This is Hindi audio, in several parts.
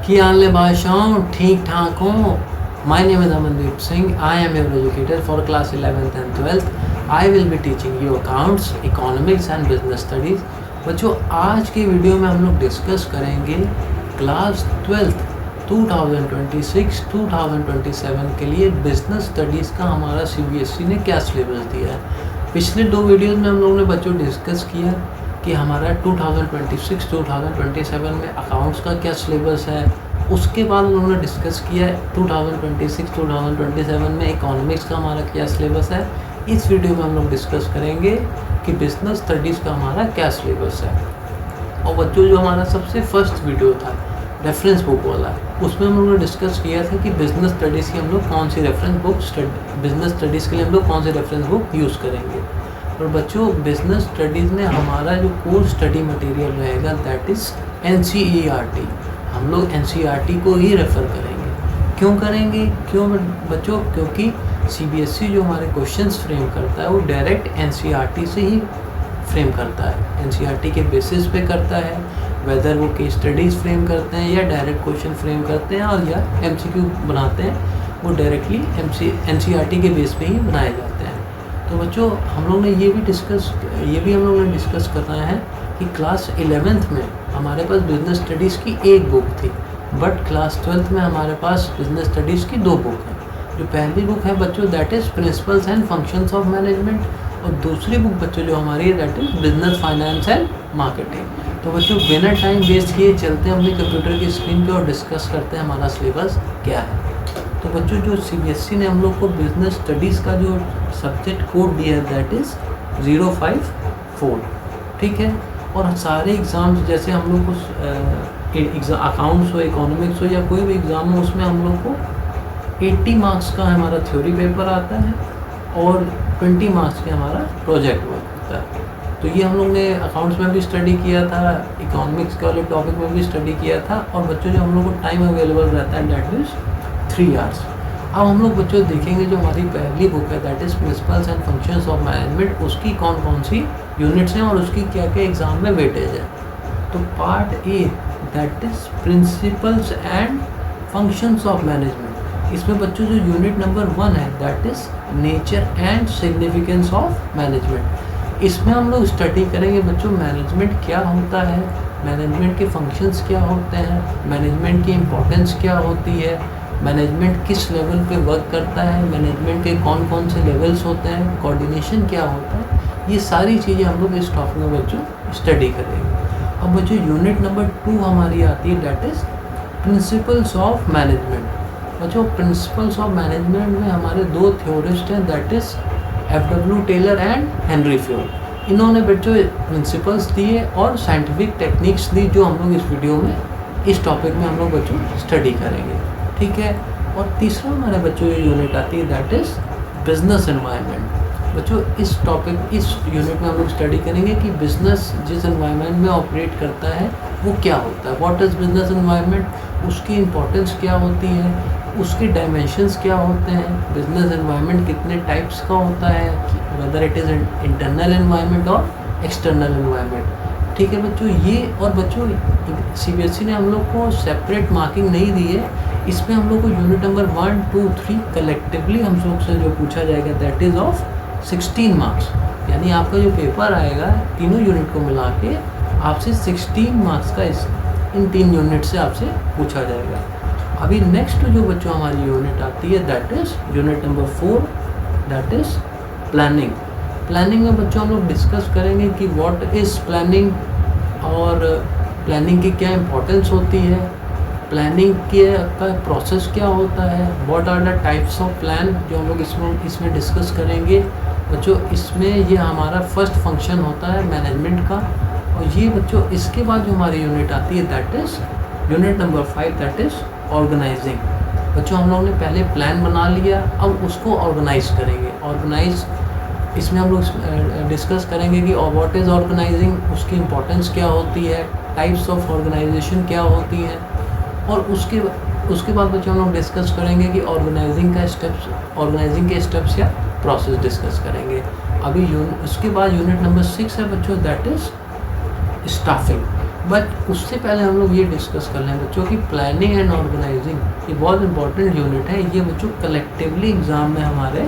कि आनले भाषाओं ठीक ठाक हो. My name is Amandeep Singh. I am your educator for class 11th and 12th. I will be teaching you accounts, economics and business studies. बच्चों आज की वीडियो में हम लोग डिस्कस करेंगे क्लास 12th 2026-2027 के लिए बिजनेस स्टडीज़ का हमारा CBSE ने क्या सिलेबस दिया है. पिछले दो वीडियोज़ में हम लोगों ने बच्चों डिस्कस किया कि हमारा 2026-2027 में अकाउंट्स का क्या सिलेबस है. उसके बाद उन्होंने डिस्कस किया 2026-2027 में इकोनॉमिक्स का हमारा क्या सिलेबस है. इस वीडियो में हम लोग डिस्कस करेंगे कि बिजनेस स्टडीज़ का हमारा क्या सिलेबस है. और बच्चों जो हमारा सबसे फर्स्ट वीडियो था रेफरेंस बुक वाला, उसमें हम लोगों ने डिस्कस किया था कि बिजनेस स्टडीज़ की हम लोग कौन सी रेफरेंस बुक बिजनेस स्टडीज़ के लिए हम लोग कौन सी रेफरेंस बुक यूज़ करेंगे. और बच्चों बिजनेस स्टडीज़ में हमारा जो कोर स्टडी मटेरियल रहेगा दैट इज़ NCERT. हम लोग NCERT को ही रेफ़र करेंगे. क्यों करेंगे? क्यों बच्चों? क्योंकि CBSE जो हमारे क्वेश्चंस फ्रेम करता है वो डायरेक्ट NCERT से ही फ्रेम करता है. NCERT के बेसिस पे करता है, वेदर वो केस स्टडीज़ फ्रेम करते हैं या डायरेक्ट क्वेश्चन फ्रेम करते हैं और या MCQ बनाते हैं, वो डायरेक्टली NCERT के बेस पे ही बनाए जाते हैं. तो बच्चों हम लोग ने ये भी हम लोग ने डिस्कस करना है कि क्लास 11th में हमारे पास बिजनेस स्टडीज़ की एक बुक थी, बट क्लास 12th में हमारे पास बिजनेस स्टडीज़ की दो बुक हैं. जो पहली बुक है बच्चों that is principles and functions of management, और दूसरी बुक बच्चों जो हमारी है that is business finance and marketing. तो बच्चों बिना टाइम वेस्ट किए चलते हैं अपने कंप्यूटर की स्क्रीन पे और डिस्कस करते हैं हमारा सिलेबस क्या है. तो बच्चों जो CBSE ने हम लोग को बिजनेस स्टडीज़ का जो सब्जेक्ट कोड दिया है दैट इज़ 054. ठीक है. और सारे एग्ज़ाम्स जैसे हम लोग को अकाउंट्स हो, इकोनॉमिक्स हो या कोई भी एग्ज़ाम हो, उसमें हम लोग को 80 मार्क्स का हमारा थ्योरी पेपर आता है और 20 मार्क्स का हमारा प्रोजेक्ट वर्क होता है. तो ये हम लोग ने अकाउंट्स में भी स्टडी किया था, इकोनॉमिक्स के वाले टॉपिक में भी स्टडी किया था. और बच्चों जो हम लोग को टाइम अवेलेबल रहता है दैट इज़ 3 आवर्स. अब हम लोग बच्चों देखेंगे जो हमारी पहली बुक है that is principles and functions of management, उसकी कौन कौन सी यूनिट्स हैं और उसकी क्या क्या एग्ज़ाम में वेटेज है. तो part A that is principles and functions of management. इसमें बच्चों जो यूनिट नंबर 1 है that is nature and significance of management. इसमें हम लोग स्टडी करेंगे बच्चों मैनेजमेंट क्या होता है, मैनेजमेंट के फंक्शंस क्या होते हैं, मैनेजमेंट की इम्पोर्टेंस क्या होती है, मैनेजमेंट किस लेवल पे वर्क करता है, मैनेजमेंट के कौन कौन से लेवल्स होते हैं, कोऑर्डिनेशन क्या होता है. ये सारी चीज़ें हम लोग इस टॉपिक में बच्चों स्टडी करेंगे. अब बच्चों यूनिट नंबर 2 हमारी आती है that is principles of management. बच्चों प्रिंसिपल्स ऑफ मैनेजमेंट में हमारे दो थ्योरिस्ट हैं that is FW Taylor and Henry Fayol. इन्होंने बच्चों प्रिंसिपल्स दिए और साइंटिफिक टेक्निक्स दी जो हम लोग इस वीडियो में इस टॉपिक में हम लोग बच्चों स्टडी करेंगे. ठीक है. और तीसरा हमारे बच्चों ये यूनिट आती है दैट इज़ बिजनेस एनवायरनमेंट. बच्चों इस यूनिट में हम लोग स्टडी करेंगे कि बिजनेस जिस एनवायरनमेंट में ऑपरेट करता है वो क्या होता है, व्हाट इज़ बिजनेस एनवायरनमेंट, उसकी इंपॉर्टेंस क्या होती है, उसके डायमेंशंस क्या होते हैं, बिजनेस एनवायरनमेंट कितने टाइप्स का होता है, weather it is internal environment और एक्सटर्नल एनवायरनमेंट. ठीक है बच्चों. ये और बच्चों CBSE ने हम लोग को सेपरेट मार्किंग नहीं दी है. इसमें हम लोग को यूनिट नंबर 1, 2, 3 कलेक्टिवली हम लोग से जो पूछा जाएगा दैट इज़ ऑफ 16 मार्क्स. यानी आपका जो पेपर आएगा तीनों यूनिट को मिला के आपसे 16 मार्क्स का इन 3 यूनिट से आपसे पूछा जाएगा. अभी नेक्स्ट जो बच्चों हमारी यूनिट आती है that is unit number 4 that is planning. Planning में बच्चों हम लोग डिस्कस करेंगे कि व्हाट इज़ प्लानिंग और प्लानिंग की क्या इम्पोर्टेंस होती है, प्लानिंग के का प्रोसेस क्या होता है, what are the types of plan जो हम लोग इसमें डिस्कस करेंगे. बच्चों इसमें ये हमारा फर्स्ट फंक्शन होता है मैनेजमेंट का. और ये बच्चों इसके बाद जो हमारी यूनिट आती है that is unit number 5 that is organising. बच्चों हम लोग ने पहले प्लान बना लिया, अब उसको ऑर्गेनाइज करेंगे. ऑर्गेनाइज इसमें हम लोग डिस्कस करेंगे कि व्हाट इज़ ऑर्गेनाइजिंग, उसकी इम्पोर्टेंस क्या होती है, टाइप्स ऑफ ऑर्गेनाइजेशन क्या होती हैं. और उसके बाद बच्चों हम लोग डिस्कस करेंगे कि ऑर्गेनाइजिंग के स्टेप्स या प्रोसेस डिस्कस करेंगे. अभी उसके बाद यूनिट नंबर 6 है बच्चों दैट इज़ स्टाफिंग. बट उससे पहले हम लोग ये डिस्कस कर लें बच्चों की प्लानिंग एंड ऑर्गेनाइजिंग, ये बहुत इंपॉर्टेंट यूनिट है। ये बच्चों कलेक्टिवली एग्ज़ाम में हमारे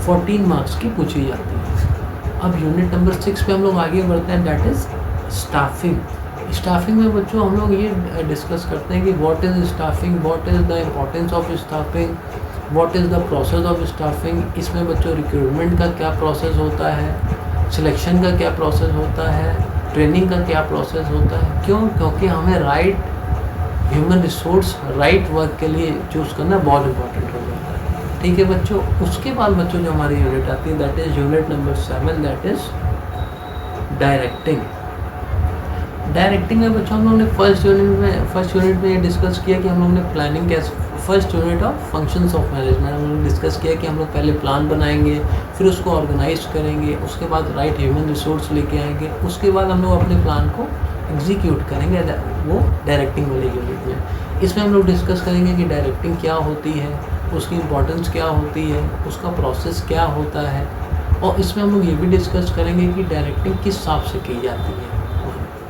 14 मार्क्स की पूछी जाती है। अब यूनिट नंबर 6 पे हम लोग आगे बढ़ते हैं, दैट इज़ स्टाफिंग। स्टाफिंग में बच्चों हम लोग ये डिस्कस करते हैं कि what is staffing, what is the importance of staffing, what is the process of staffing. इसमें बच्चों रिक्रूटमेंट का क्या प्रोसेस होता है, सिलेक्शन का क्या प्रोसेस होता है, ट्रेनिंग का क्या प्रोसेस होता है। क्यों? क्योंकि हमें right human resource right work के लिए चूज़ करना बहुत इंपॉर्टेंट हो जाता है। ठीक है बच्चों, उसके बाद बच्चों जो हमारी यूनिट आती है that is unit number 7, that is directing. Directing में बच्चों हम लोगों ने फर्स्ट यूनिट में ये डिस्कस किया कि हम लोग ने प्लानिंग कैसे, first unit of functions of management हम लोग डिस्कस किया कि हम लोग पहले प्लान बनाएंगे, फिर उसको ऑर्गेनाइज करेंगे, उसके बाद राइट ह्यूमन रिसोर्स लेके आएंगे, उसके बाद हम लोग अपने प्लान को एग्जीक्यूट करेंगे, वो डायरेक्टिंग वाले यूनिट में। इसमें हम लोग डिस्कस करेंगे कि डायरेक्टिंग क्या होती है, उसकी इम्पोर्टेंस क्या होती है, उसका प्रोसेस क्या होता है, और इसमें हम लोग ये भी डिस्कस करेंगे कि डायरेक्टिंग किस हिसाब से की जाती है।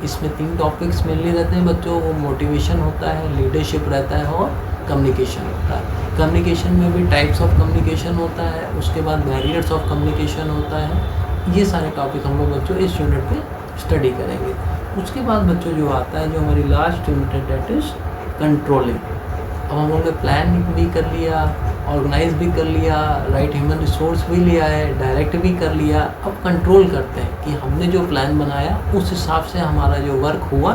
इसमें 3 टॉपिक्स मेनली रहते हैं बच्चों, वो मोटिवेशन होता है, लीडरशिप रहता है और कम्युनिकेशन होता है। कम्युनिकेशन में भी टाइप्स ऑफ कम्युनिकेशन होता है, उसके बाद बैरियर्स ऑफ कम्युनिकेशन होता है। ये सारे टॉपिक हम लोग बच्चों इस यूनिट में स्टडी करेंगे। उसके बाद बच्चों जो आता है, जो हमारी लास्ट यूनिट है, डेट इज़ कंट्रोलिंग। अब हम लोगों ने प्लान भी कर लिया, ऑर्गेनाइज भी कर लिया, राइट ह्यूमन रिसोर्स भी लिया है, डायरेक्ट भी कर लिया। अब कंट्रोल करते हैं कि हमने जो प्लान बनाया उस हिसाब से हमारा जो वर्क हुआ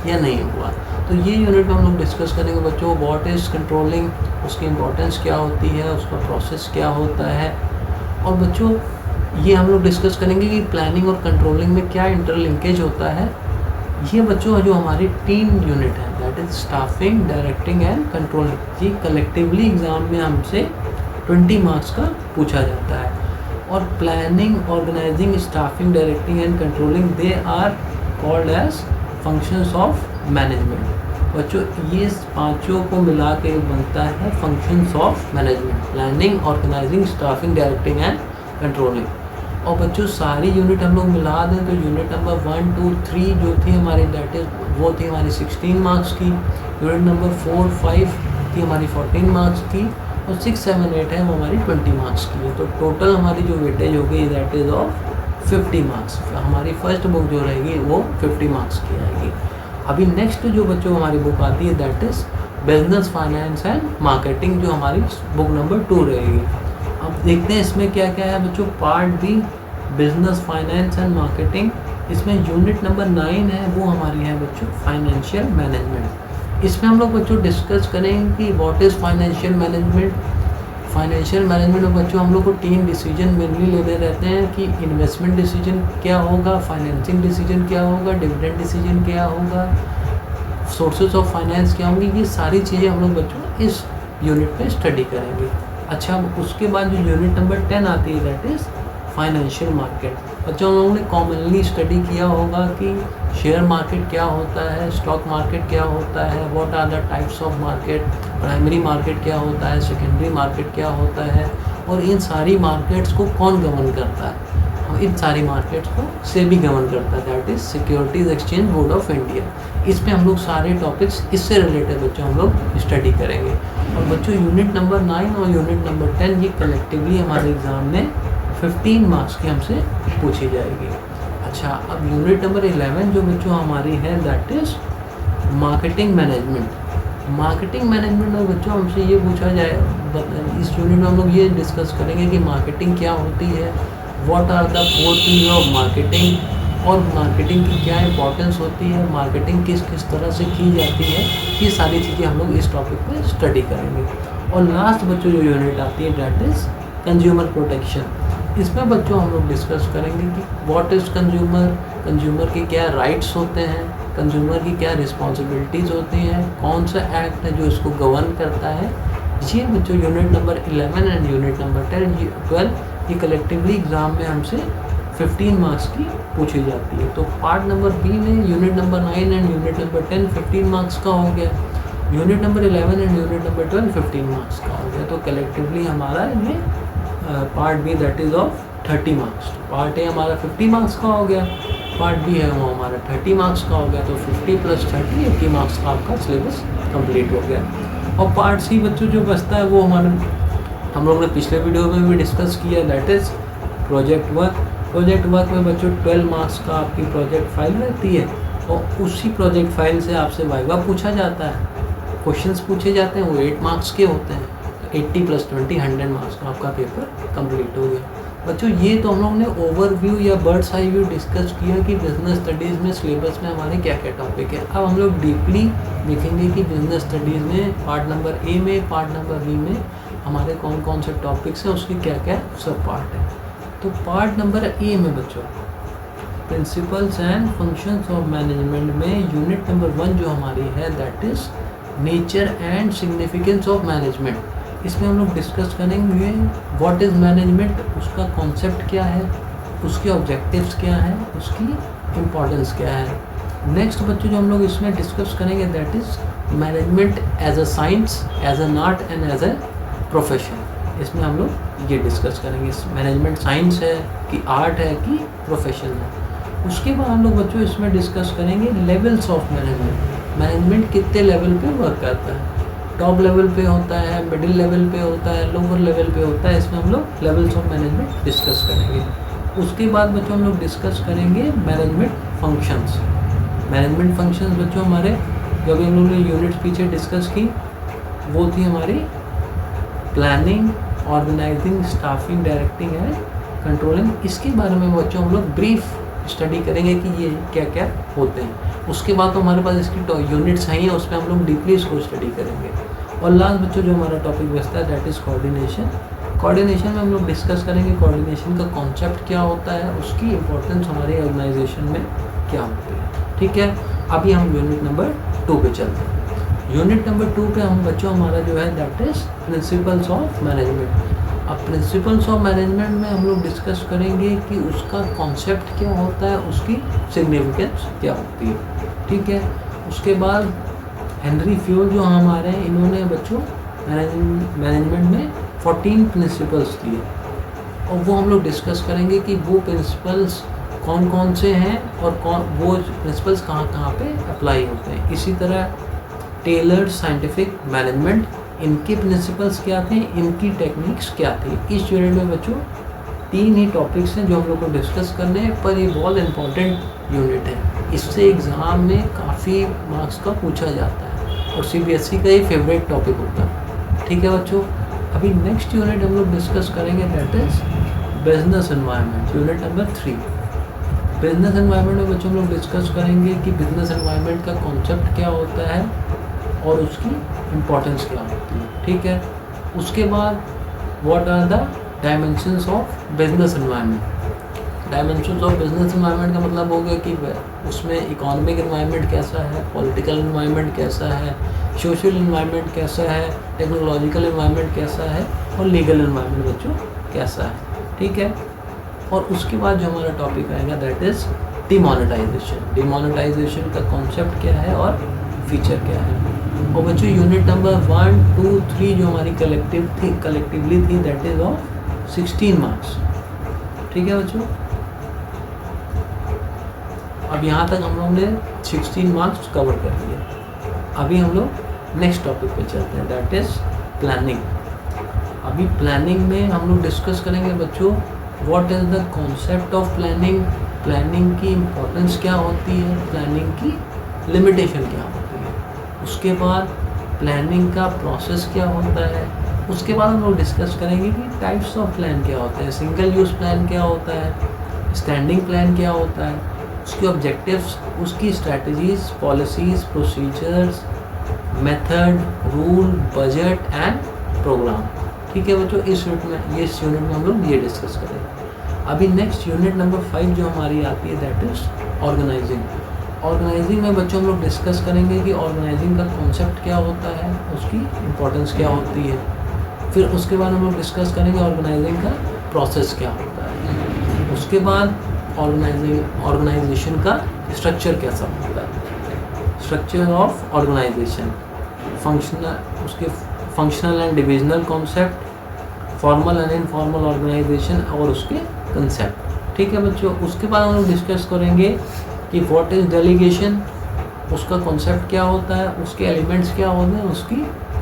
या नहीं हुआ। तो ये यूनिट में हम लोग डिस्कस करेंगे बच्चों व्हाट इज़ कंट्रोलिंग, उसकी इम्पोर्टेंस क्या होती है, उसका प्रोसेस क्या होता है। और बच्चों ये हम लोग डिस्कस करेंगे कि प्लानिंग और कंट्रोलिंग में क्या इंटरलिंकेज होता है। ये बच्चों जो हमारी 3 यूनिट है, that is staffing, directing and controlling, ये कलेक्टिवली एग्ज़ाम में हमसे 20 मार्क्स का पूछा जाता है। और planning, organising, staffing, directing and controlling, they are called as functions of management. बच्चों ये पांचों को मिला के बनता है functions of management, planning, organising, staffing, directing and controlling. और बच्चों सारी यूनिट हम लोग मिला दें तो यूनिट नंबर 1, 2, 3 जो थी हमारी, दैट इज वो थी हमारी 16 मार्क्स की। यूनिट नंबर 4, 5 थी हमारी 14 मार्क्स की, और 6, 7, 8 है वो हमारी 20 मार्क्स की है। तो टोटल हमारी जो वेटेज हो गई दैट इज़ ऑफ 50 मार्क्स। हमारी फर्स्ट बुक जो रहेगी वो 50 मार्क्स की आएगी। अभी नेक्स्ट जो बच्चों हमारी बुक आती है that is business finance and marketing, जो हमारी बुक नंबर 2 रहेगी। अब देखते हैं इसमें क्या क्या है बच्चों। Part B business finance and marketing, इसमें यूनिट नंबर 9 है, वो हमारी है बच्चों फाइनेंशियल मैनेजमेंट। इसमें हम लोग बच्चों डिस्कस करेंगे कि what is financial management. Financial management में बच्चों हम लोग को 3 डिसीजन मेनली लेने रहते हैं कि इन्वेस्टमेंट डिसीजन क्या होगा, फाइनेंसिंग डिसीजन क्या होगा, डिविडेंड डिसीजन क्या होगा, सोर्सेज ऑफ फाइनेंस क्या होंगी। ये सारी चीज़ें हम लोग बच्चों इस यूनिट पे स्टडी करेंगे। अच्छा, उसके बाद जो यूनिट नंबर 10 आती है दैट इज़ फाइनेंशियल मार्केट। बच्चों हम लोगों ने कॉमनली स्टडी किया होगा कि शेयर मार्केट क्या होता है, स्टॉक मार्केट क्या होता है, what are the types of market, primary market क्या होता है, सेकेंडरी मार्केट क्या होता है, और इन सारी मार्केट्स को कौन गवर्न करता है। और इन सारी मार्केट्स को सेबी गवर्न करता है, that is securities exchange board of India. इसमें हम लोग सारे टॉपिक्स इससे रिलेटेड बच्चों हम लोग स्टडी करेंगे। और बच्चों यूनिट नंबर 9 और यूनिट नंबर 10 ये कलेक्टिवली हमारे एग्ज़ाम में 15 मार्क्स की हमसे पूछी जाएगी। अच्छा, अब यूनिट नंबर 11 जो बच्चों हमारी है that is marketing management. Marketing management में बच्चों हमसे ये पूछा जाए, इस यूनिट में हम लोग ये डिस्कस करेंगे कि मार्केटिंग क्या होती है, what are the 4 P's of marketing, और मार्केटिंग की क्या इंपॉर्टेंस होती है, मार्केटिंग किस किस तरह से की जाती है। ये सारी चीज़ें हम लोग इस टॉपिक पे स्टडी करेंगे। और लास्ट बच्चों जो यूनिट आती है दैट इज़ कंज्यूमर प्रोटेक्शन। इसमें बच्चों हम लोग डिस्कस करेंगे कि व्हाट इज़ कंज्यूमर, कंज्यूमर के क्या राइट्स होते हैं, कंज्यूमर की क्या रिस्पॉन्सिबिलिटीज़ होती हैं, कौन सा एक्ट है जो इसको गवर्न करता है। ये बच्चों unit number 11 and unit number 12 ये कलेक्टिवली एग्ज़ाम में हमसे 15 मार्क्स की पूछी जाती है। तो पार्ट नंबर बी में unit number 9 and unit number 10 15 marks का हो गया, unit number 11 and unit number 12 15 marks का हो गया। तो कलेक्टिवली हमारा इनमें part B that is of 30 marks. Part A हमारा 50 मार्क्स का हो गया, पार्ट भी है वो हमारा 30 मार्क्स का हो गया, तो 50 + 30 80 मार्क्स का आपका सिलेबस कंप्लीट हो गया। और पार्ट सी बच्चों जो बचता है वो हम लोग ने पिछले वीडियो में भी डिस्कस किया, that is project work. Project work में बच्चों 12 मार्क्स का आपकी प्रोजेक्ट फाइल रहती है और उसी प्रोजेक्ट फाइल से आपसे वाइवा पूछा जाता है, क्वेश्चंस पूछे जाते हैं, वो 8 मार्क्स के होते हैं। 80 + 20 100 मार्क्स का आपका पेपर कंप्लीट हो गया। बच्चों ये तो हम लोग ने ओवरव्यू या बर्ड्स आई व्यू डिस्कस किया कि बिजनेस स्टडीज़ में सिलेबस में हमारे क्या क्या टॉपिक है। अब हम लोग डीपली देखेंगे कि बिजनेस स्टडीज़ में पार्ट नंबर ए में, पार्ट नंबर बी में हमारे कौन कौन से टॉपिक्स हैं, उसके क्या क्या सब पार्ट है। तो पार्ट नंबर ए में बच्चों principles and functions of management में यूनिट नंबर 1 जो हमारी है that is nature and significance of management. इसमें हम लोग डिस्कस करेंगे व्हाट इज़ मैनेजमेंट, उसका कॉन्सेप्ट क्या है, उसके ऑब्जेक्टिव्स क्या हैं, उसकी इम्पोर्टेंस क्या है। नेक्स्ट बच्चों जो हम लोग इसमें डिस्कस करेंगे that is management as a science, as a art and as a profession. इसमें हम लोग ये डिस्कस करेंगे मैनेजमेंट साइंस है कि आर्ट है कि प्रोफेशन है। उसके बाद हम लोग बच्चों इसमें डिस्कस करेंगे लेवल्स ऑफ मैनेजमेंट। मैनेजमेंट कितने लेवल पे वर्क करता है, टॉप लेवल पे होता है, मिडिल लेवल पे होता है, लोअर लेवल पे होता है। इसमें हम लोग लेवल्स ऑफ मैनेजमेंट डिस्कस करेंगे। उसके बाद बच्चों हम लोग डिस्कस करेंगे मैनेजमेंट फंक्शंस। मैनेजमेंट फंक्शंस बच्चों हमारे जो अभी हम लोग ने यूनिट्स पीछे डिस्कस की वो थी हमारी planning, organising, staffing, directing and controlling. इसके बारे में बच्चों हम लोग ब्रीफ स्टडी करेंगे कि ये क्या क्या होते हैं। उसके बाद तो हमारे पास इसकी यूनिट्स आई हैं, उस पर हम लोग डीपली इसको स्टडी करेंगे। और लास्ट बच्चों जो हमारा टॉपिक बचता है दैट इज़ कोऑर्डिनेशन। कोऑर्डिनेशन में हम लोग डिस्कस करेंगे कोऑर्डिनेशन का कॉन्सेप्ट क्या होता है, उसकी इम्पोर्टेंस हमारे ऑर्गेनाइजेशन में क्या होती है। ठीक है, अभी हम यूनिट नंबर 2 पे चलते हैं। यूनिट नंबर 2 पे हम बच्चों हमारा जो है that is principles of management. अब प्रिंसिपल्स ऑफ मैनेजमेंट में हम लोग डिस्कस करेंगे कि उसका कॉन्सेप्ट क्या होता है, उसकी सिग्निफिकेंस क्या होती है। ठीक है, उसके बाद हेनरी फ्यूल जो हमारे हैं इन्होंने बच्चों मैनेजमेंट में 14 प्रिंसिपल्स दिए और वो हम लोग डिस्कस करेंगे कि वो प्रिंसिपल्स कौन कौन से हैं और वो प्रिंसिपल्स कहाँ कहाँ पे अप्लाई होते हैं। इसी तरह टेलर्ड साइंटिफिक मैनेजमेंट, इनके प्रिंसिपल्स क्या थे, इनकी टेक्निक्स क्या थी। इस यूनिट में बच्चों 3 ही टॉपिक्स हैं जो हम लोग को डिस्कस करने हैं, पर ये बहुत इंपॉर्टेंट यूनिट है। इससे एग्ज़ाम में काफ़ी मार्क्स का पूछा जाता है और सीबीएसई का ये फेवरेट टॉपिक होता है। ठीक है बच्चों, अभी नेक्स्ट यूनिट हम लोग डिस्कस करेंगे that is business environment, unit number 3। Business environment में बच्चों हम लोग डिस्कस करेंगे कि बिजनेस एनवायरनमेंट का कॉन्सेप्ट क्या होता है और उसकी इम्पोर्टेंस क्या होती है। ठीक है, उसके बाद what are the dimensions of business environment. Dimensions of business environment का मतलब हो गया कि उसमें इकोनॉमिक एनवायरनमेंट कैसा है, पॉलिटिकल एनवायरनमेंट कैसा है, सोशल एनवायरनमेंट कैसा है, टेक्नोलॉजिकल एनवायरनमेंट कैसा है और लीगल एनवायरनमेंट बच्चों कैसा है। ठीक है, और उसके बाद जो हमारा टॉपिक आएगा दैट इज़ डिमोनेटाइजेशन। डिमोनेटाइजेशन का कॉन्सेप्ट क्या है और फीचर क्या है। और बच्चों यूनिट नंबर 1, 2, 3 जो हमारी कलेक्टिवली थी दैट इज़ ऑफ 16 मार्क्स। ठीक है बच्चों, अब यहाँ तक हम लोग ने 16 मार्क्स कवर कर लिए। अभी हम लोग नेक्स्ट टॉपिक पे चलते हैं दैट इज़ प्लानिंग। अभी प्लानिंग में हम लोग डिस्कस करेंगे बच्चों what is the concept of planning, planning की इम्पोर्टेंस क्या होती है, प्लानिंग की लिमिटेशन क्या होती है। उसके बाद प्लानिंग का प्रोसेस क्या होता है। उसके बाद हम लोग डिस्कस करेंगे कि टाइप्स ऑफ प्लान क्या होते हैं, सिंगल यूज़ प्लान क्या होता है, स्टैंडिंग प्लान क्या होता है, उसके ऑब्जेक्टिव्स, उसकी strategies, policies, procedures, method, rule, budget and programme. ठीक है बच्चों, इस यूनिट में हम लोग ये डिस्कस करेंगे। अभी नेक्स्ट यूनिट नंबर 5 जो हमारी आती है दैट इज़ ऑर्गेनाइजिंग। ऑर्गेनाइजिंग में बच्चों हम लोग डिस्कस करेंगे कि ऑर्गेनाइजिंग का कॉन्सेप्ट क्या होता है, उसकी इम्पोर्टेंस क्या होती है। फिर उसके बाद हम लोग डिस्कस करेंगे ऑर्गेनाइजिंग का प्रोसेस क्या होता है। उसके बाद ऑर्गेनाइजेशन का स्ट्रक्चर कैसा होता है, structure of organisation, functional and divisional concept, formal and informal organisation और उसके कंसेप्ट। ठीक है बच्चों। उसके बाद हम लोग डिस्कस करेंगे कि व्हाट इज़ डेलीगेशन, उसका कॉन्सेप्ट क्या होता है, उसके एलिमेंट्स क्या होते हैं, उसकी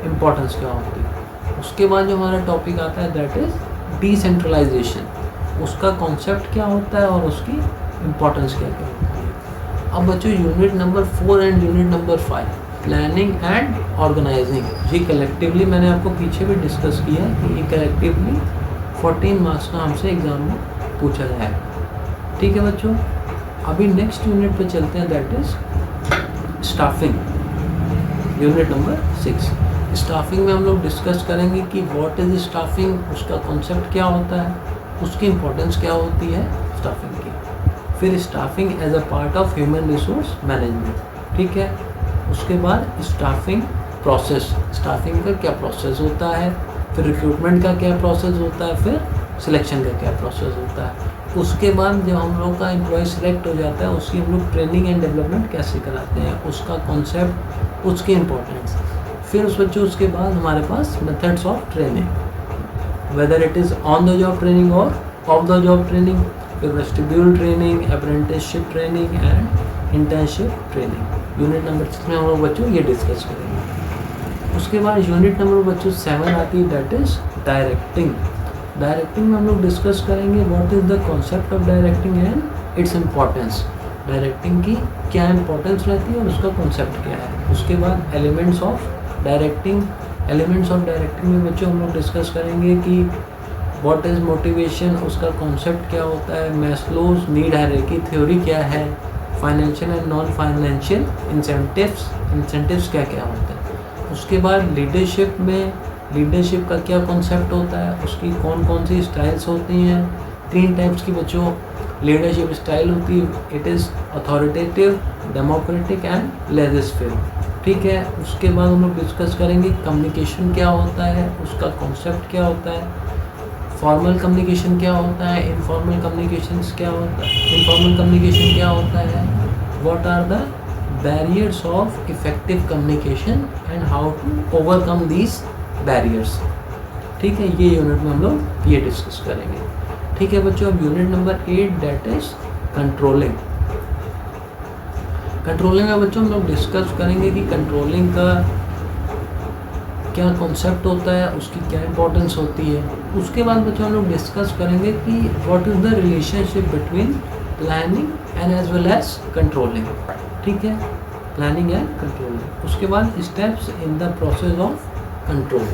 इम्पोर्टेंस क्या होती है। उसके बाद जो हमारा टॉपिक आता है दैट इज़ डिसेंट्रलाइजेशन, उसका कॉन्सेप्ट क्या होता है और उसकी इम्पोर्टेंस क्या क्या होती है। अब बच्चों unit number 4 and unit number 5 planning and organising, ये कलेक्टिवली मैंने आपको पीछे भी डिस्कस किया है कि ये कलेक्टिवली 14 मार्क्स का हमसे एग्ज़ाम में पूछा जाएगा। ठीक है बच्चों, अभी नेक्स्ट यूनिट पे चलते हैं that is staffing, unit number 6। Staffing में हम लोग डिस्कस करेंगे कि व्हाट इज़ स्टाफिंग, उसका कॉन्सेप्ट क्या होता है, उसकी इम्पोर्टेंस क्या होती है स्टाफिंग की। फिर staffing as a part of human resource management, ठीक है। उसके बाद स्टाफिंग प्रोसेस, स्टाफिंग का क्या प्रोसेस होता है, फिर रिक्रूटमेंट का क्या प्रोसेस होता है, फिर सिलेक्शन का क्या प्रोसेस होता है। उसके बाद जब हम लोग का एम्प्लॉय सिलेक्ट हो जाता है उसकी हम लोग ट्रेनिंग एंड डेवलपमेंट कैसे कराते हैं, उसका कॉन्सेप्ट, उसकी इम्पोर्टेंस। फिर उस बच्चों उसके बाद हमारे पास methods of training, whether it is on the job training और ऑफ द जॉब ट्रेनिंग, फिर vestibule training, apprenticeship training and internship training. Unit number 6 में हम लोग बच्चों ये डिस्कस करेंगे। उसके बाद यूनिट नंबर बच्चों 7 आती है दैट इज़ डायरेक्टिंग। डायरेक्टिंग में हम लोग डिस्कस करेंगे what is the concept of directing and its importance, directing की क्या इंपॉर्टेंस रहती है और उसका कॉन्सेप्ट क्या है। उसके बाद elements of directing, elements of directing में बच्चों हम लोग डिस्कस करेंगे कि व्हाट इज़ मोटिवेशन, उसका कॉन्सेप्ट क्या होता है, मैस्लोज नीड हायरार्की थ्योरी क्या है, financial and non financial incentives क्या क्या होते हैं। उसके बाद लीडरशिप में, लीडरशिप का क्या कॉन्सेप्ट होता है, उसकी कौन कौन सी स्टाइल्स होती हैं। 3 टाइप्स की बच्चों लीडरशिप स्टाइल होती है, it is authoritative, democratic and legislative, ठीक है। उसके बाद हम लोग डिस्कस करेंगे कम्युनिकेशन क्या होता है, उसका कॉन्सेप्ट क्या होता है, फॉर्मल कम्युनिकेशन क्या होता है, इनफॉर्मल कम्युनिकेशन क्या होता है, इनफॉर्मल कम्युनिकेशन क्या होता है, what are the barriers of effective communication and how to overcome these barriers, ठीक है। ये यूनिट में हम लोग ये डिस्कस करेंगे, ठीक है बच्चों। अब unit number 8 that is controlling. Controlling में बच्चों हम लोग डिस्कस करेंगे कि कंट्रोलिंग का क्या कॉन्सेप्ट होता है, उसकी क्या इंपॉर्टेंस होती है। उसके बाद बच्चों हम लोग डिस्कस करेंगे कि what is the relationship between planning and as well as controlling, ठीक है, प्लानिंग एंड कंट्रोलिंग। उसके बाद steps in the process of control,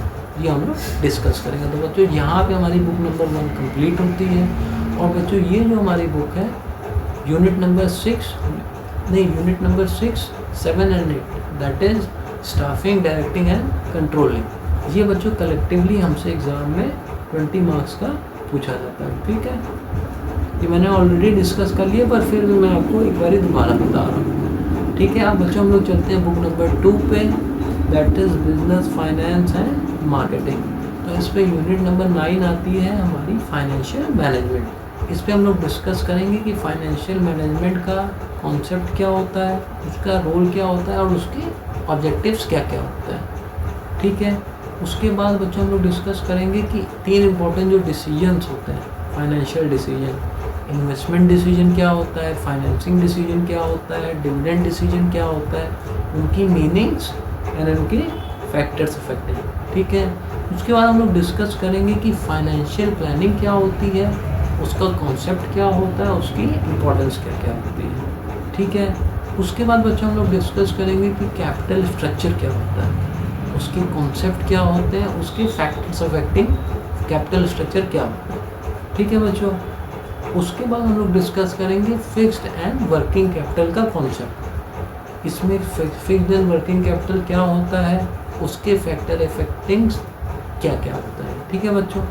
ये हम लोग डिस्कस करेंगे। तो बच्चों यहाँ पे हमारी बुक नंबर 1 कंप्लीट होती है। और बच्चों ये जो हमारी बुक है unit number 6, unit 7 and 8 that is staffing, directing and controlling, ये बच्चों कलेक्टिवली हमसे एग्ज़ाम में 20 मार्क्स का पूछा जाता है, ठीक है। ये मैंने ऑलरेडी डिस्कस कर लिया पर फिर भी मैं आपको एक बार दोबारा बता रहा हूँ, ठीक है। अब बच्चों हम लोग चलते हैं बुक नंबर 2 पे that is business, finance and marketing. तो इस पर यूनिट नंबर 9 आती है हमारी फाइनेंशियल मैनेजमेंट। इस पर हम लोग डिस्कस करेंगे कि फाइनेंशियल मैनेजमेंट का कॉन्सेप्ट क्या होता है, उसका रोल क्या होता है और उसके ऑब्जेक्टिव्स क्या क्या होते हैं, ठीक है। उसके बाद बच्चों हम लोग डिस्कस करेंगे कि 3 इंपॉर्टेंट जो डिसीजंस होते हैं फाइनेंशियल डिसीजन, इन्वेस्टमेंट डिसीजन क्या होता है, फाइनेंसिंग डिसीजन क्या होता है, डिविडेंड डिसीजन क्या होता है, उनकी मीनिंग्स एंड उनके फैक्टर्स अफेक्टिंग, ठीक है। उसके बाद हम लोग डिस्कस करेंगे कि फाइनेंशियल प्लानिंग क्या होती है, उसका कॉन्सेप्ट क्या होता है, उसकी इम्पोर्टेंस क्या क्या होती है, ठीक है। उसके बाद बच्चों हम लोग डिस्कस करेंगे कि कैपिटल स्ट्रक्चर क्या होता है, उसके कॉन्सेप्ट क्या होते हैं, उसके फैक्टर्स अफेक्टिंग कैपिटल स्ट्रक्चर क्या होता है, ठीक है बच्चों। उसके बाद हम लोग डिस्कस करेंगे फिक्स्ड एंड वर्किंग कैपिटल का कॉन्सेप्ट, इसमें फिक्स्ड एंड वर्किंग कैपिटल क्या होता है, उसके फैक्टर अफेक्टिंग क्या क्या होता है, ठीक है बच्चों।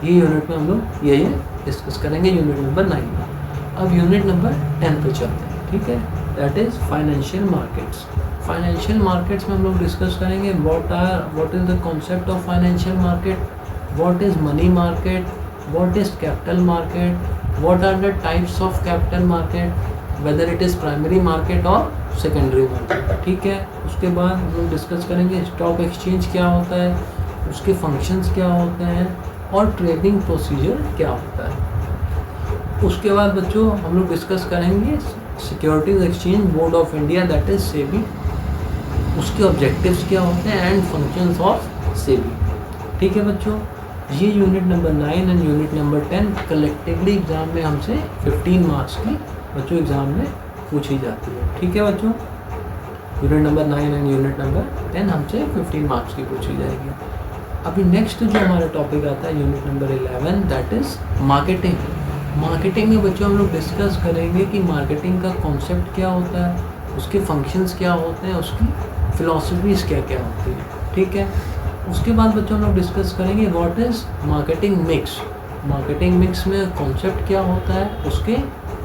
ये यूनिट में हम लोग ये डिस्कस करेंगे यूनिट नंबर 9 में। अब यूनिट नंबर 10 पे चलते हैं, ठीक है, that is financial markets. Financial markets में हम लोग डिस्कस करेंगे what is the concept of financial market, what is money market, what is capital market, what are the types of capital market, whether it is primary market और सेकेंडरी मार्केट, ठीक है। उसके बाद हम लोग डिस्कस करेंगे स्टॉक एक्सचेंज क्या होता है, उसके फंक्शंस क्या होते हैं और ट्रेडिंग प्रोसीजर क्या होता है। उसके बाद बच्चों हम लोग डिस्कस करेंगे securities exchange board of India, that is SEBI, उसके ऑब्जेक्टिव्स क्या होते हैं एंड फंक्शंस ऑफ सेबी। ठीक है बच्चों, ये unit number 9 and unit number 10 collectively exam में हमसे 15 मार्क्स की बच्चों एग्ज़ाम में पूछी जाती है। ठीक है बच्चों, unit number 9 and unit number 10 हमसे 15 मार्क्स की पूछी जाएगी। अभी नेक्स्ट जो हमारा टॉपिक आता है unit number 11, that is marketing. Marketing में बच्चों हम लोग डिस्कस करेंगे कि मार्केटिंग का कॉन्सेप्ट क्या होता है, उसके फंक्शंस क्या होते हैं, उसकी फ़िलासफ़ीज़ क्या क्या होती है। ठीक है, उसके बाद बच्चों हम लोग डिस्कस करेंगे what is marketing mix. Marketing mix में कॉन्सेप्ट क्या होता है, उसके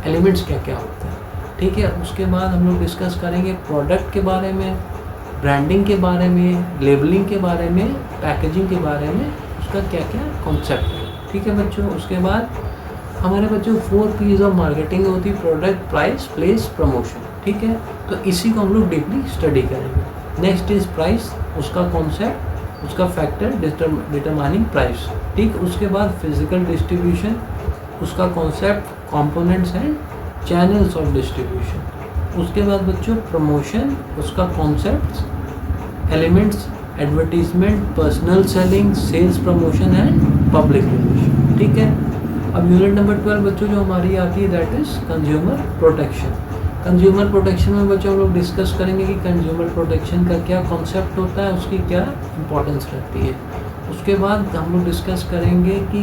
एलिमेंट्स क्या क्या होते हैं। ठीक है, उसके बाद हम लोग डिस्कस करेंगे प्रोडक्ट के बारे में, ब्रांडिंग के बारे में, लेबलिंग के बारे में, पैकेजिंग के बारे में, उसका क्या क्या कॉन्सेप्ट है। ठीक है बच्चों, उसके बाद हमारे बच्चों 4 P's ऑफ मार्केटिंग होती है, प्रोडक्ट, प्राइस, प्लेस, प्रमोशन। ठीक है, तो इसी को हम लोग डीपली स्टडी करेंगे। नेक्स्ट इज़ प्राइस, उसका कॉन्सेप्ट, उसका फैक्टर डिटरमाइनिंग प्राइस। ठीक, उसके बाद फिजिकल डिस्ट्रीब्यूशन, उसका concept, components and channels of distribution. उसके बाद बच्चों प्रमोशन, उसका concept, elements, advertisement, personal selling, sales promotion and public relation. ठीक है, अब यूनिट नंबर 12 बच्चों जो हमारी आती है that is consumer protection. Consumer protection में बच्चों हम लोग डिस्कस करेंगे कि कंज्यूमर प्रोटेक्शन का क्या कॉन्सेप्ट होता है, उसकी क्या इंपॉर्टेंस रहती है। उसके बाद हम लोग डिस्कस करेंगे कि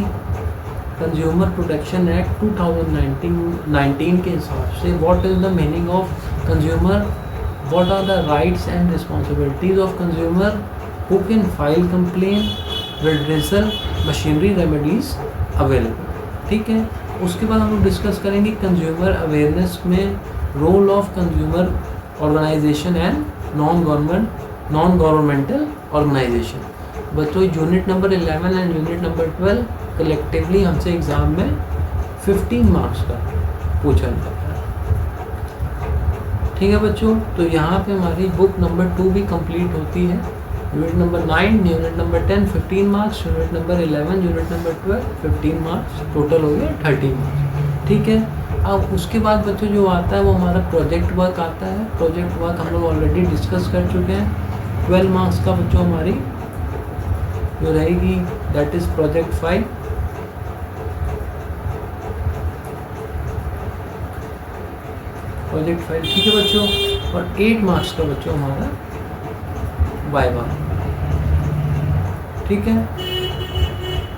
कंज्यूमर प्रोटेक्शन एक्ट 2019 के हिसाब से what is the meaning of consumer, what are the rights and responsibilities of consumer, who can file complaint, redressal, machinery remedies available. ठीक है, उसके बाद हम लोग डिस्कस करेंगे कंज्यूमर अवेयरनेस में role of consumer organisation and non governmental organisation. बच्चों unit number 11 and unit number 12 collectively हमसे एग्ज़ाम में 15 मार्क्स का पूछा जाता है। ठीक है बच्चों, तो यहाँ पे हमारी बुक नंबर 2 भी कंप्लीट होती है। Unit number 9, unit number 10 15 marks, unit number 11, unit number 12 15 marks, total हो गया 30 मार्क्स। ठीक है, अब उसके बाद बच्चों जो आता है वो हमारा प्रोजेक्ट वर्क आता है। प्रोजेक्ट वर्क हम लोग ऑलरेडी डिस्कस कर चुके हैं। 12 मार्क्स का बच्चों हमारी जो रहेगी दैट इज़ प्रोजेक्ट 5। प्रोजेक्ट 5 ठीक है बच्चों, और 8 मार्क्स का बच्चों हमारा वाइवा। ठीक है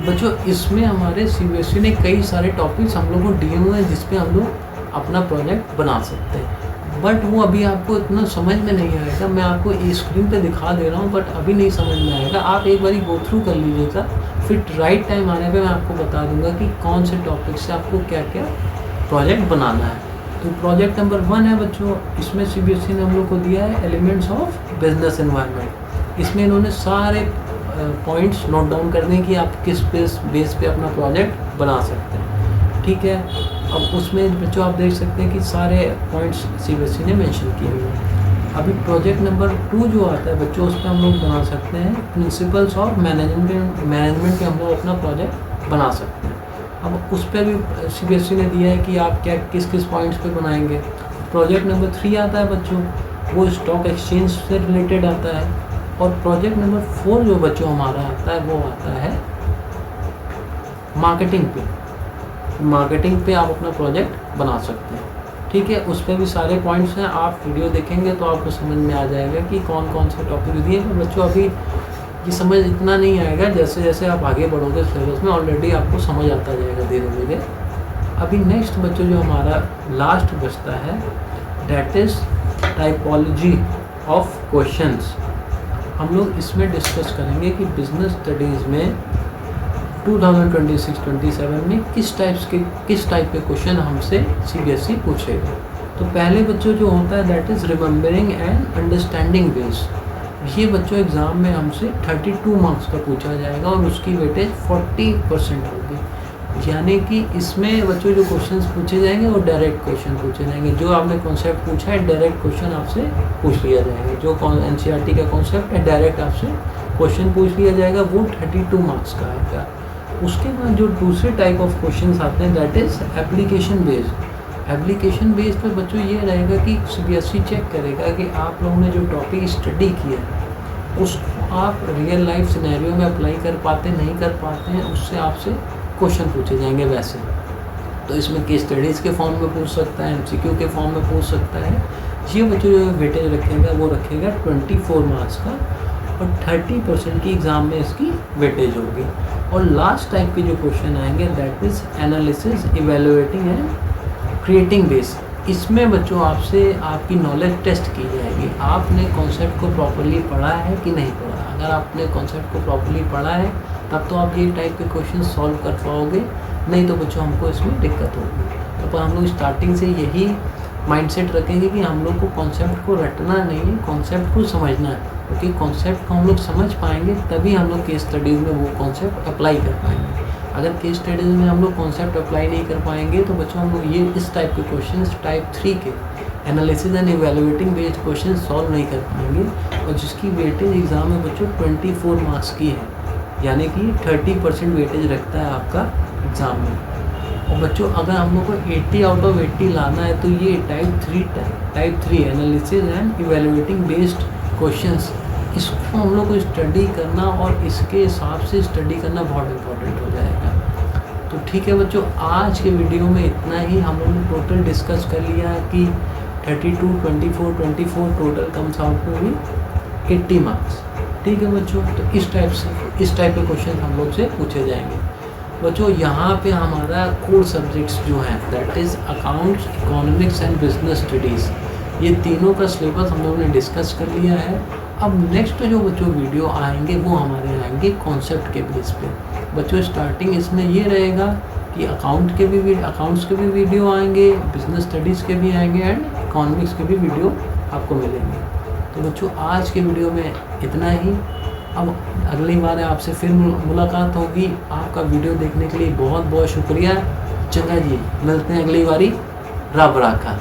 बच्चों, इसमें हमारे सीबीएसई ने कई सारे टॉपिक्स हम लोगों को दिए हुए हैं जिस पे हम लोग अपना प्रोजेक्ट बना सकते हैं, बट वो अभी आपको इतना समझ में नहीं आएगा। मैं आपको इस स्क्रीन पे दिखा दे रहा हूँ बट अभी नहीं समझ में आएगा। आप एक बारी गो थ्रू कर लीजिएगा, फिर राइट टाइम आने पे मैं आपको बता दूंगा कि कौन से टॉपिक से आपको क्या क्या प्रोजेक्ट बनाना है। तो प्रोजेक्ट नंबर 1 है बच्चों, इसमें सीबीएसई ने हम लोग को दिया है एलिमेंट्स ऑफ बिजनेस एनवायरनमेंट। इसमें इन्होंने सारे पॉइंट्स नोट डाउन करने की आप किस बेस पे अपना प्रोजेक्ट बना सकते हैं। ठीक है, अब उसमें बच्चों आप देख सकते हैं कि सारे पॉइंट्स सीबीएसई ने मेंशन किए हुए हैं। अभी प्रोजेक्ट नंबर 2 जो आता है बच्चों, उस पर हम लोग बना सकते हैं प्रिंसिपल्स ऑफ मैनेजमेंट पे हम लोग अपना प्रोजेक्ट बना सकते हैं। अब उस पर भी सीबीएसई ने दिया है कि आप क्या किस किस पॉइंट्स पे बनाएंगे। प्रोजेक्ट नंबर 3 आता है बच्चों, वो स्टॉक एक्सचेंज से रिलेटेड आता है। और प्रोजेक्ट नंबर 4 जो बच्चों हमारा आता है वो आता है मार्केटिंग पे। मार्केटिंग पे आप अपना प्रोजेक्ट बना सकते हैं। ठीक है, उस पर भी सारे पॉइंट्स हैं, आप वीडियो देखेंगे तो आपको समझ में आ जाएगा कि कौन कौन से टॉपिक दिए हैं। बच्चों अभी ये समझ इतना नहीं आएगा, जैसे जैसे आप आगे बढ़ोगे सिलेबस में ऑलरेडी आपको समझ आता जाएगा धीरे धीरे। अभी नेक्स्ट बच्चों जो हमारा लास्ट बचता है that is typology of questions. हम लोग इसमें डिस्कस करेंगे कि बिजनेस स्टडीज़ में 2026-27 में किस टाइप के क्वेश्चन हमसे सीबीएसई पूछेगा। तो पहले बच्चों जो होता है that is remembering and understanding based. ये बच्चों एग्ज़ाम में हमसे 32 मार्क्स का पूछा जाएगा और उसकी वेटेज 40% होगी। यानी कि इसमें बच्चों जो क्वेश्चंस पूछे जाएंगे वो डायरेक्ट क्वेश्चन पूछे जाएंगे। जो आपने कॉन्सेप्ट पूछा है डायरेक्ट क्वेश्चन आपसे पूछ लिया जाएगा। जो एनसीईआरटी का कॉन्सेप्ट है डायरेक्ट आपसे क्वेश्चन पूछ लिया जाएगा, वो 32 मार्क्स का आएगा। उसके बाद जो दूसरे टाइप ऑफ क्वेश्चंस आते हैं that is application based. Application based पे बच्चों ये रहेगा कि सीबीएसई चेक करेगा कि आप लोगों ने जो टॉपिक स्टडी किया है उसको आप रियल लाइफ सिनेरियो में अप्लाई कर पाते नहीं कर पाते हैं, उससे आपसे क्वेश्चन पूछे जाएंगे वैसे। तो इसमें केस स्टडीज़ के फॉर्म में पूछ सकता है, एमसीक्यू के फॉर्म में पूछ सकता है। ये बच्चों जो वेटेज रखेगा वो रखेगा 24 मार्क्स का और 30% की एग्ज़ाम में इसकी वेटेज होगी। और लास्ट टाइप के जो क्वेश्चन आएंगे that is analysis, evaluating and creating base. इसमें बच्चों आपसे आपकी नॉलेज टेस्ट की जाएगी, आपने कॉन्सेप्ट को प्रॉपर्ली पढ़ा है कि नहीं पढ़ा। अगर आपने कॉन्सेप्ट को प्रॉपर्ली पढ़ा है तब तो आप ये टाइप के क्वेश्चन सॉल्व कर पाओगे, नहीं तो बच्चों हमको इसमें दिक्कत होगी। तो पर हम लोग स्टार्टिंग से यही माइंडसेट रखेंगे कि हम लोग को कॉन्सेप्ट को रटना नहीं है, कॉन्सेप्ट को समझना है, क्योंकि कॉन्सेप्ट को हम लोग समझ पाएंगे तभी हम लोग केस स्टडीज़ में वो कॉन्सेप्ट अप्लाई कर पाएंगे। अगर केस स्टडीज़ में हम लोग कॉन्सेप्ट अप्लाई नहीं कर पाएंगे तो बच्चों हम लोग ये इस टाइप के क्वेश्चन टाइप 3 के analysis and evaluating based question solve नहीं कर पाएंगे, और जिसकी वेटेज एग्ज़ाम में बच्चों 24 मार्क्स की है, यानी कि 30% वेटेज रखता है आपका एग्ज़ाम में। और बच्चों अगर हम लोग को 80 आउट ऑफ 80 लाना है तो ये type 3 analysis and evaluating based questions, इसको हम लोग को स्टडी करना और इसके हिसाब से स्टडी करना बहुत इम्पोर्टेंट हो जाएगा। तो ठीक है बच्चों, आज के वीडियो में इतना ही। हम लोगों ने टोटल डिस्कस कर लिया है कि 32, 24 टोटल कम्स आउट में भी 80 मार्क्स। ठीक है बच्चों, तो इस टाइप के क्वेश्चन हम लोग से पूछे जाएंगे। बच्चों यहाँ पे हमारा कोर सब्जेक्ट्स जो हैं that is accounts, economics and business studies, ये तीनों का सिलेबस हम लोगों ने डिस्कस कर लिया है। अब नेक्स्ट जो बच्चों वीडियो आएंगे वो हमारे आएंगे कॉन्सेप्ट के बेस पे। बच्चों स्टार्टिंग इसमें ये रहेगा कि अकाउंट्स के भी वीडियो आएंगे, बिजनेस स्टडीज़ के भी आएंगे एंड इकोनॉमिक्स के भी वीडियो आपको मिलेंगे। तो बच्चों आज के वीडियो में इतना ही। अब अगली बार आपसे फिर मुलाकात होगी। आपका वीडियो देखने के लिए बहुत बहुत शुक्रिया। चंगा जी, मिलते हैं अगली बारी। रब राखा।